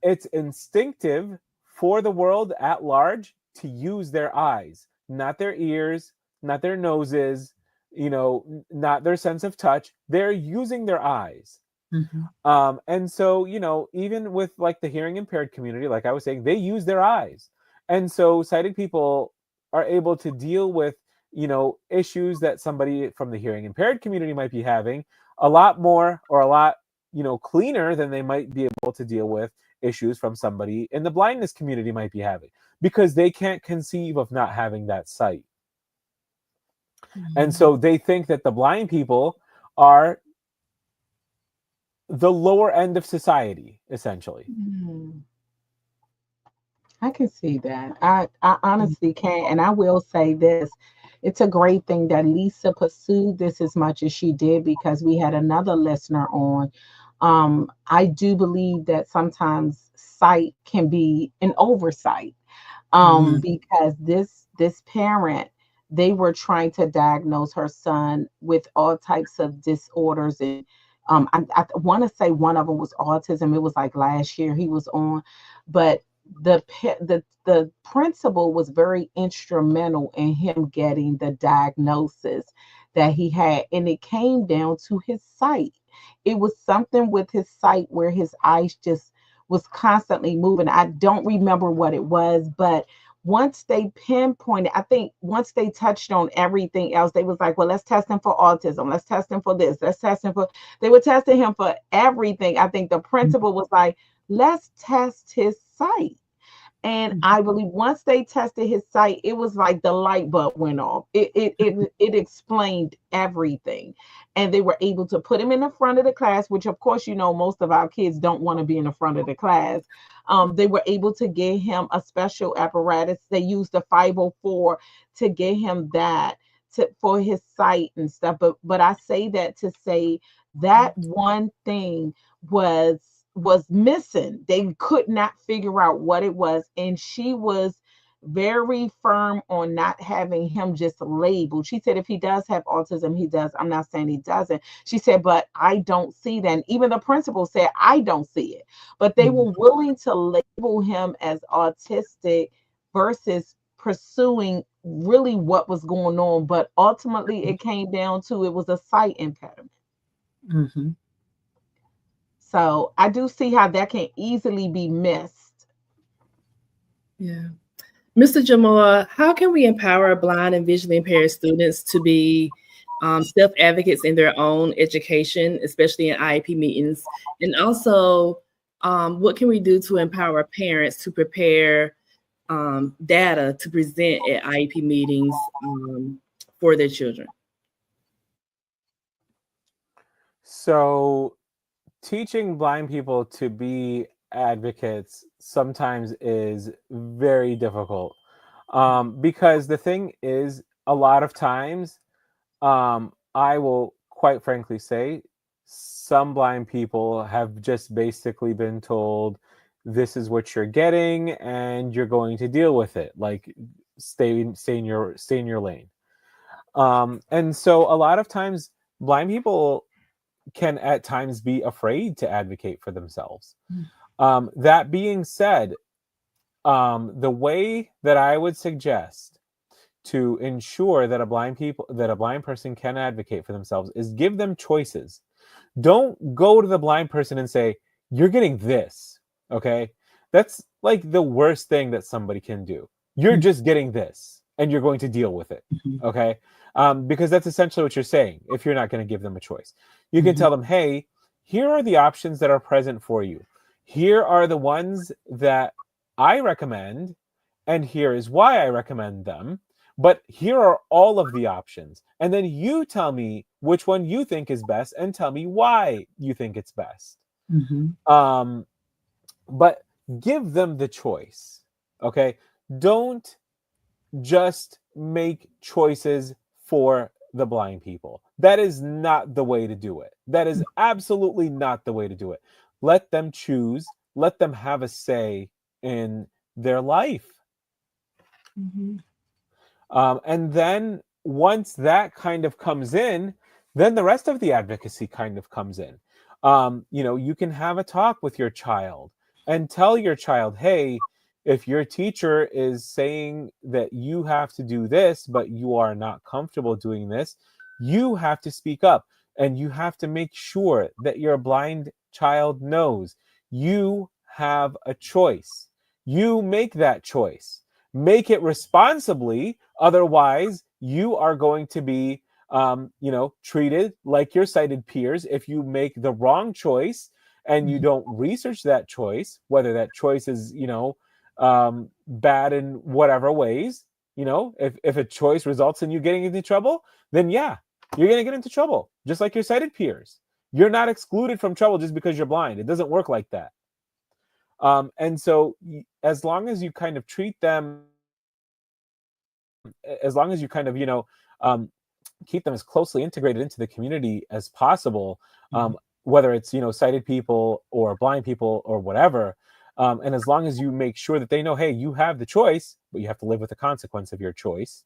It's instinctive for the world at large to use their eyes, not their ears, not their noses, not their sense of touch. They're using their eyes. And so, even with, like, the hearing impaired community, like I was saying, they use their eyes. And so sighted people are able to deal with, issues that somebody from the hearing impaired community might be having a lot more, or a lot, cleaner than they might be able to deal with issues from somebody in the blindness community might be having, because they can't conceive of not having that sight. And so they think that the blind people are the lower end of society, essentially. I can see that. I honestly can. And I will say this, it's a great thing that Lisa pursued this as much as she did, because we had another listener on. I do believe that sometimes sight can be an oversight. Because this parent, they were trying to diagnose her son with all types of disorders, and I want to say one of them was autism. It was like last year he was on, but the principal was very instrumental in him getting the diagnosis that he had, and it came down to his sight. It was something with his sight where his eyes just was constantly moving. I don't remember what it was, but once they pinpointed, I think once they touched on everything else, they was like, well, let's test him for autism. Let's test him for this. Let's test him for, they were testing him for everything. I think the principal was like, let's test his sight. And I believe once they tested his sight, it was like the light bulb went off. It explained everything. And they were able to put him in the front of the class, which of course, most of our kids don't want to be in the front of the class. They were able to get him a special apparatus. They used the 504 to get him that for his sight and stuff. But I say that to say that one thing was missing. They could not figure out what it was. And she was very firm on not having him just labeled. She said, if he does have autism, he does. I'm not saying he doesn't. She said, but I don't see that. And even the principal said, I don't see it. But they were willing to label him as autistic versus pursuing really what was going on. But ultimately, it came down to it was a sight impediment. So I do see how that can easily be missed. Yeah. Mr. Jamoa, how can we empower blind and visually impaired students to be self-advocates in their own education, especially in IEP meetings? And also, what can we do to empower parents to prepare data to present at IEP meetings for their children? So teaching blind people to be advocates sometimes is very difficult, because the thing is, a lot of times I will quite frankly say some blind people have just basically been told, this is what you're getting and you're going to deal with it. Like stay in your lane. And so a lot of times blind people can at times be afraid to advocate for themselves. That being said, the way that I would suggest to ensure that a blind person can advocate for themselves is give them choices. Don't go to the blind person and say, you're getting this. Okay. That's like the worst thing that somebody can do. You're just getting this and you're going to deal with it. Okay. Because that's essentially what you're saying if you're not going to give them a choice. You can tell them, hey, here are the options that are present for you. Here are the ones that I recommend, and here is why I recommend them. But here are all of the options. And then you tell me which one you think is best and tell me why you think it's best. But give them the choice. Okay. Don't just make choices for the blind people. That is not the way to do it. That is absolutely not the way to do it. Let them choose. Let them have a say in their life. And then once that kind of comes in, then the rest of the advocacy kind of comes in. You can have a talk with your child and tell your child, hey, if your teacher is saying that you have to do this, but you are not comfortable doing this, you have to speak up and you have to make sure that your blind child knows you have a choice. You make that choice. Make it responsibly. Otherwise, you are going to be, treated like your sighted peers if you make the wrong choice and you don't research that choice, whether that choice is, bad in whatever ways. If a choice results in you getting into trouble, then yeah, you're going to get into trouble, just like your sighted peers. You're not excluded from trouble just because you're blind. It doesn't work like that. And so as long as you kind of treat them, as long as you kind of, keep them as closely integrated into the community as possible, whether it's, sighted people or blind people or whatever. And as long as you make sure that they know, hey, you have the choice, but you have to live with the consequence of your choice.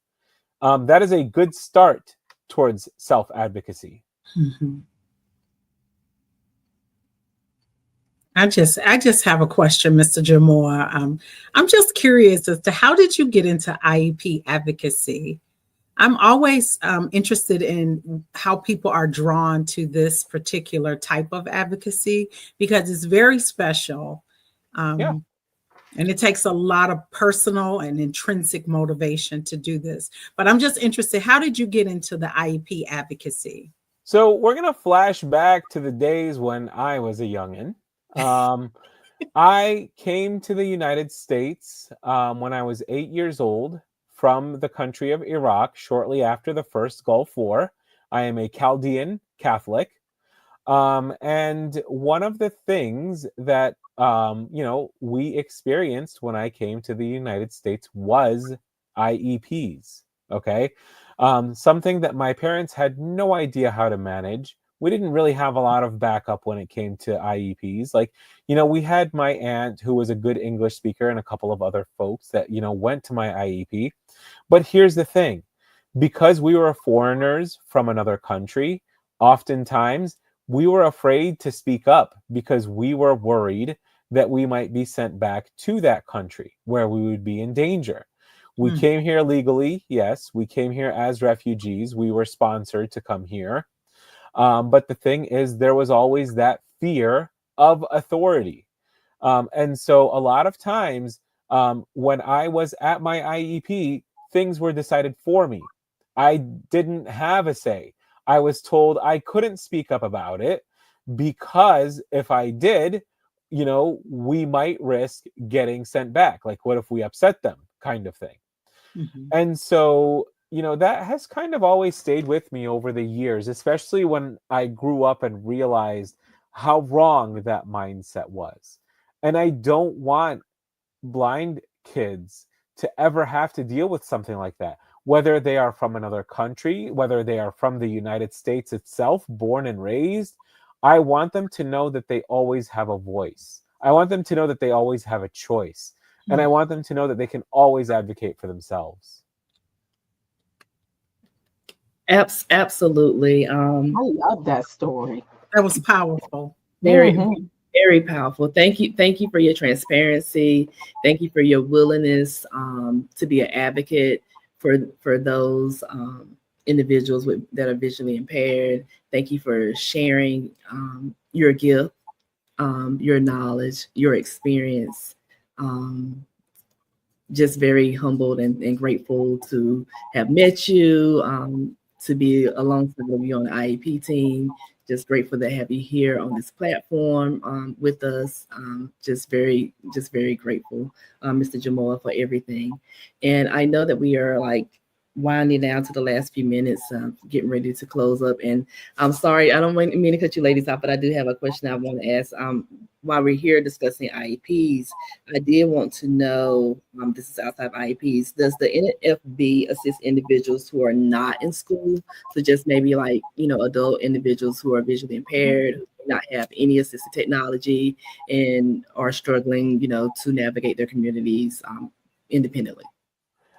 That is a good start towards self-advocacy. I just have a question, Mr. Jamoa. I'm just curious as to how did you get into IEP advocacy? I'm always interested in how people are drawn to this particular type of advocacy because it's very special. And it takes a lot of personal and intrinsic motivation to do this. But I'm just interested, how did you get into the IEP advocacy? So we're going to flash back to the days when I was a youngin'. I came to the United States when I was 8 years old from the country of Iraq shortly after the first Gulf War. I am a Chaldean Catholic. And one of the things that, we experienced when I came to the United States was IEPs. Okay. Something that my parents had no idea how to manage. We didn't really have a lot of backup when it came to IEPs. Like, we had my aunt who was a good English speaker and a couple of other folks that, went to my IEP. But here's the thing, because we were foreigners from another country, oftentimes we were afraid to speak up because we were worried that we might be sent back to that country where we would be in danger. We came here legally. Yes, we came here as refugees. We were sponsored to come here. But the thing is, there was always that fear of authority. And so a lot of times when I was at my IEP, things were decided for me. I didn't have a say. I was told I couldn't speak up about it because if I did, we might risk getting sent back. Like, what if we upset them, kind of thing. And so, that has kind of always stayed with me over the years, especially when I grew up and realized how wrong that mindset was. And I don't want blind kids to ever have to deal with something like that. whether they are from another country, whether they are from the United States itself, born and raised. I want them to know that they always have a voice. I want them to know that they always have a choice. And I want them to know that they can always advocate for themselves. Absolutely. I love that story. That was powerful. Very, Mhm. very powerful. Thank you. Thank you for your transparency. Thank you for your willingness to be an advocate for those individuals that are visually impaired. Thank you for sharing your gift, your knowledge, your experience. Um, just very humbled and grateful to have met you, to be alongside of you on the IEP team. Just grateful to have you here on this platform with us. Just very grateful, Mr. Jamoa, for everything. And I know that we are like winding down to the last few minutes, getting ready to close up. And I'm sorry, I don't mean to cut you ladies off, but I do have a question I want to ask. While we're here discussing IEPs, I did want to know, this is outside of IEPs, does the NFB assist individuals who are not in school? So just maybe like, adult individuals who are visually impaired, who do not have any assistive technology and are struggling, to navigate their communities independently.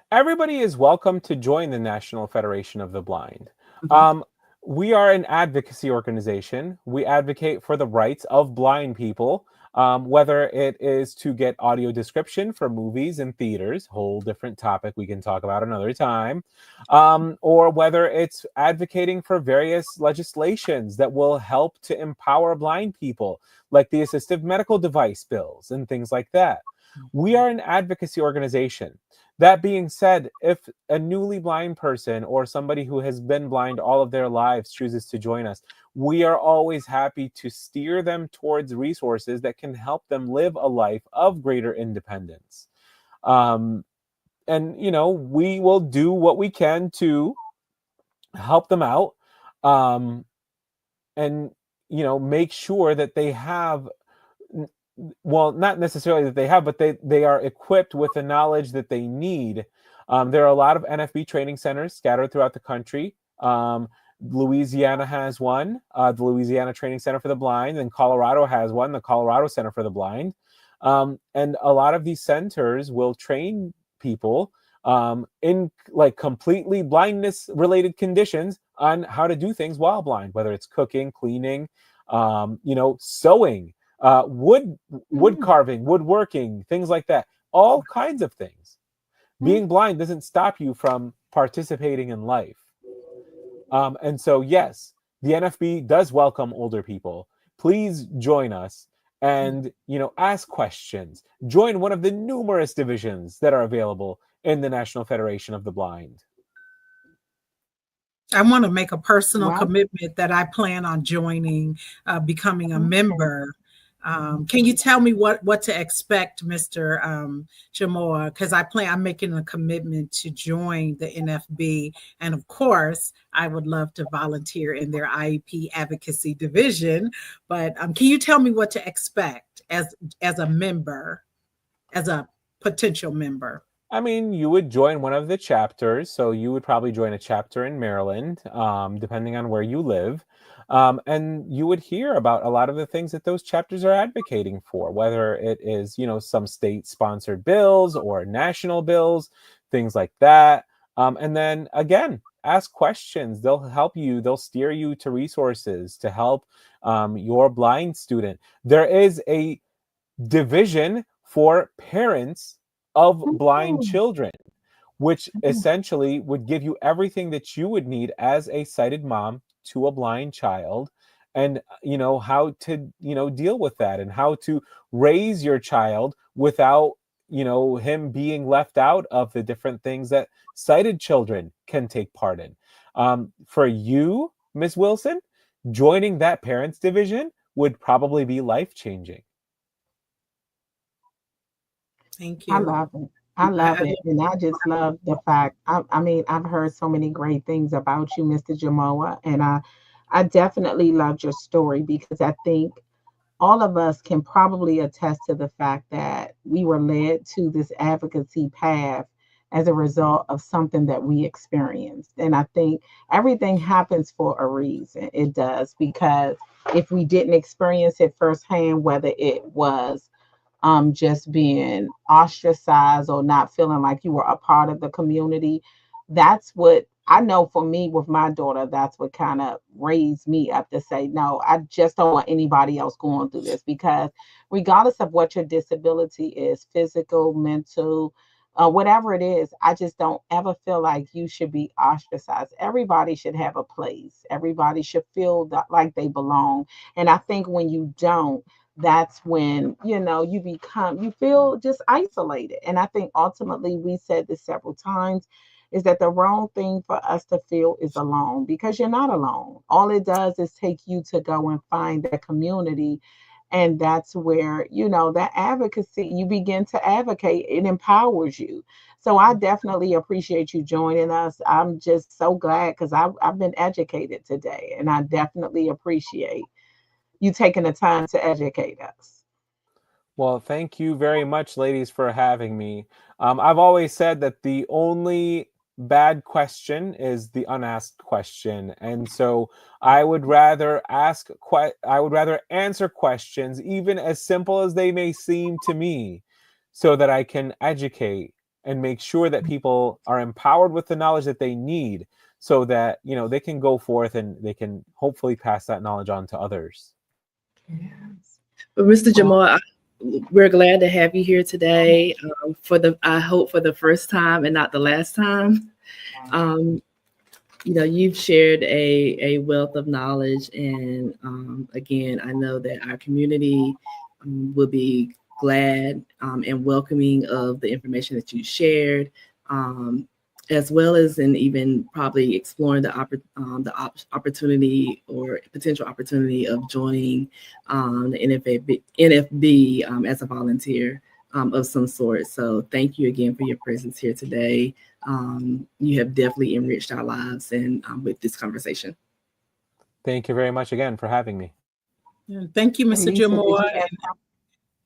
Everybody is welcome to join the National Federation of the Blind. We are an advocacy organization. We advocate for the rights of blind people, whether it is to get audio description for movies and theaters, whole different topic we can talk about another time, or whether it's advocating for various legislations that will help to empower blind people, like the assistive medical device bills and things like that. We are an advocacy organization. That being said, if a newly blind person or somebody who has been blind all of their lives chooses to join us, we are always happy to steer them towards resources that can help them live a life of greater independence. And, we will do what we can to help them out, and, make sure that they have, well, not necessarily that they have, but they are equipped with the knowledge that they need. There are a lot of NFB training centers scattered throughout the country. Louisiana has one, the Louisiana Training Center for the Blind, and Colorado has one, the Colorado Center for the Blind. And a lot of these centers will train people in like completely blindness related conditions on how to do things while blind, whether it's cooking, cleaning, sewing, wood carving, woodworking, things like that, all kinds of things. Being blind doesn't stop you from participating in life. And so, yes, the NFB does welcome older people. Please join us and, ask questions. Join one of the numerous divisions that are available in the National Federation of the Blind. I want to make a personal Wow. commitment that I plan on joining, becoming a member. Can you tell me what to expect, Mr. Jamoa? Because I'm making a commitment to join the NFB. And of course, I would love to volunteer in their IEP advocacy division. But can you tell me what to expect as a member, as a potential member? I mean, you would join one of the chapters. So you would probably join a chapter in Maryland, depending on where you live. And you would hear about a lot of the things that those chapters are advocating for, whether it is, some state-sponsored bills or national bills, things like that. And then, again, ask questions. They'll help you. They'll steer you to resources to help your blind student. There is a division for parents of blind children, which essentially would give you everything that you would need as a sighted mom to a blind child, and how to deal with that, and how to raise your child without him being left out of the different things that sighted children can take part in. For you, Ms. Wilson, joining that parents division would probably be life-changing. Thank I you. love it. I love it. And I just love the fact, I mean, I've heard so many great things about you, Mr. Jamoa, and I definitely loved your story, because I think all of us can probably attest to the fact that we were led to this advocacy path as a result of something that we experienced. And I think everything happens for a reason. It does, because if we didn't experience it firsthand, whether it was just being ostracized or not feeling like you were a part of the community, that's what I know for me with my daughter, that's what kind of raised me up to say, no, I just don't want anybody else going through this, because regardless of what your disability is, physical, mental, whatever it is, I just don't ever feel like you should be ostracized. Everybody should have a place. Everybody should feel that, like they belong. And I think when you don't, that's when, you feel just isolated. And I think ultimately, we said this several times, is that the wrong thing for us to feel is alone, because you're not alone. All it does is take you to go and find that community. And that's where, that advocacy, you begin to advocate, it empowers you. So I definitely appreciate you joining us. I'm just so glad, because I've been educated today, and I definitely appreciate you taking the time to educate us. Well, thank you very much, ladies, for having me. I've always said that the only bad question is the unasked question, and so I would rather answer questions, even as simple as they may seem to me, so that I can educate and make sure that people are empowered with the knowledge that they need, so that they can go forth and they can hopefully pass that knowledge on to others. Yes. But Mr. Jamal, we're glad to have you here today, I hope for the first time and not the last time. You've shared a wealth of knowledge, and again, I know that our community will be glad and welcoming of the information that you shared, as well as in even probably exploring the opportunity or potential opportunity of joining the NFB as a volunteer of some sort. So thank you again for your presence here today. You have definitely enriched our lives and with this conversation. Thank you very much again for having me. Thank you, Mr. Jamal.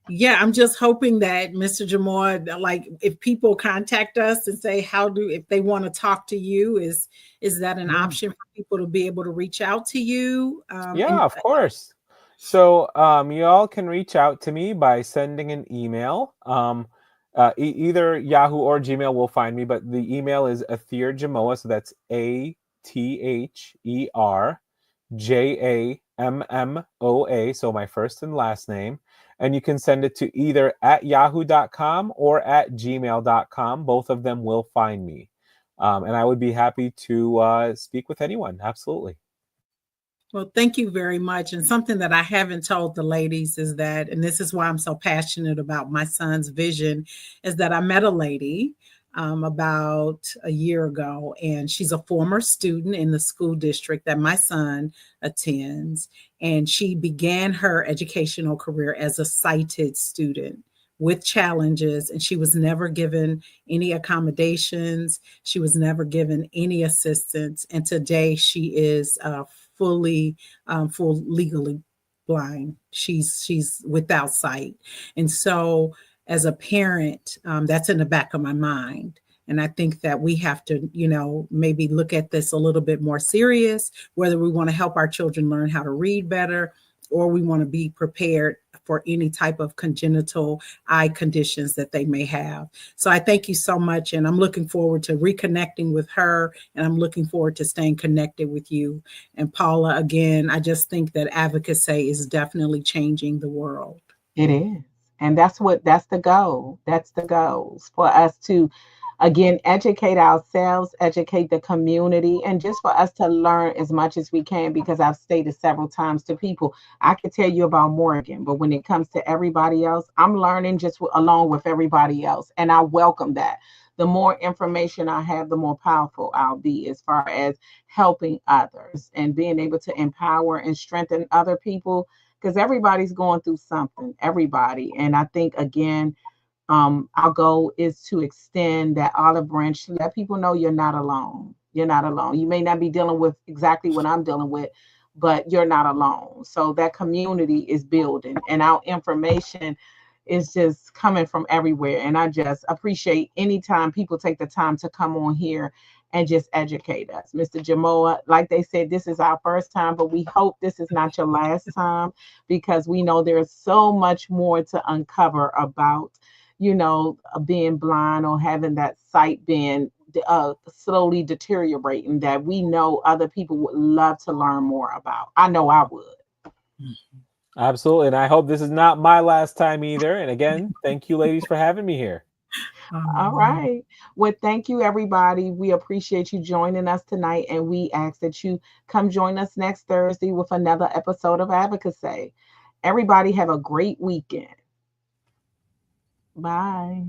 Yeah, I'm just hoping that Mr. Jamal, like, if people contact us and say if they want to talk to you, is that an option for people to be able to reach out to you? Of course. So you all can reach out to me by sending an email. Either Yahoo or Gmail will find me, but the email is Athir Jamoa, so that's ATHER JAMMOA, so my first and last name. And you can send it to either at yahoo.com or at gmail.com. Both of them will find me. And I would be happy to speak with anyone. Absolutely. Well, thank you very much. And something that I haven't told the ladies is that, and this is why I'm so passionate about my son's vision, is that I met a lady about a year ago, and she's a former student in the school district that my son attends. And she began her educational career as a sighted student with challenges, and she was never given any accommodations. She was never given any assistance. And today she is full legally blind. She's without sight. And so as a parent, that's in the back of my mind. And I think that we have to, maybe look at this a little bit more serious, whether we want to help our children learn how to read better, or we want to be prepared for any type of congenital eye conditions that they may have. So I thank you so much. And I'm looking forward to reconnecting with her. And I'm looking forward to staying connected with you. And Paula, again, I just think that advocacy is definitely changing the world. It is. And that's the goal. That's the goals for us to, again, educate ourselves, educate the community, and just for us to learn as much as we can, because I've stated several times to people, I could tell you about Morgan, but when it comes to everybody else, I'm learning just along with everybody else. And I welcome that. The more information I have, the more powerful I'll be as far as helping others and being able to empower and strengthen other people, because everybody's going through something, everybody. And I think, again, our goal is to extend that olive branch to let people know you're not alone. You're not alone. You may not be dealing with exactly what I'm dealing with, but you're not alone. So that community is building, and our information is just coming from everywhere. And I just appreciate anytime people take the time to come on here and just educate us. Mr. Jamoa, like they said, this is our first time, but we hope this is not your last time, because we know there's so much more to uncover about, being blind or having that sight being slowly deteriorating, that we know other people would love to learn more about. I know I would. Absolutely. And I hope this is not my last time either. And again, thank you ladies for having me here. All right. Well, thank you, everybody. We appreciate you joining us tonight, and we ask that you come join us next Thursday with another episode of Advocacy. Everybody have a great weekend. Bye.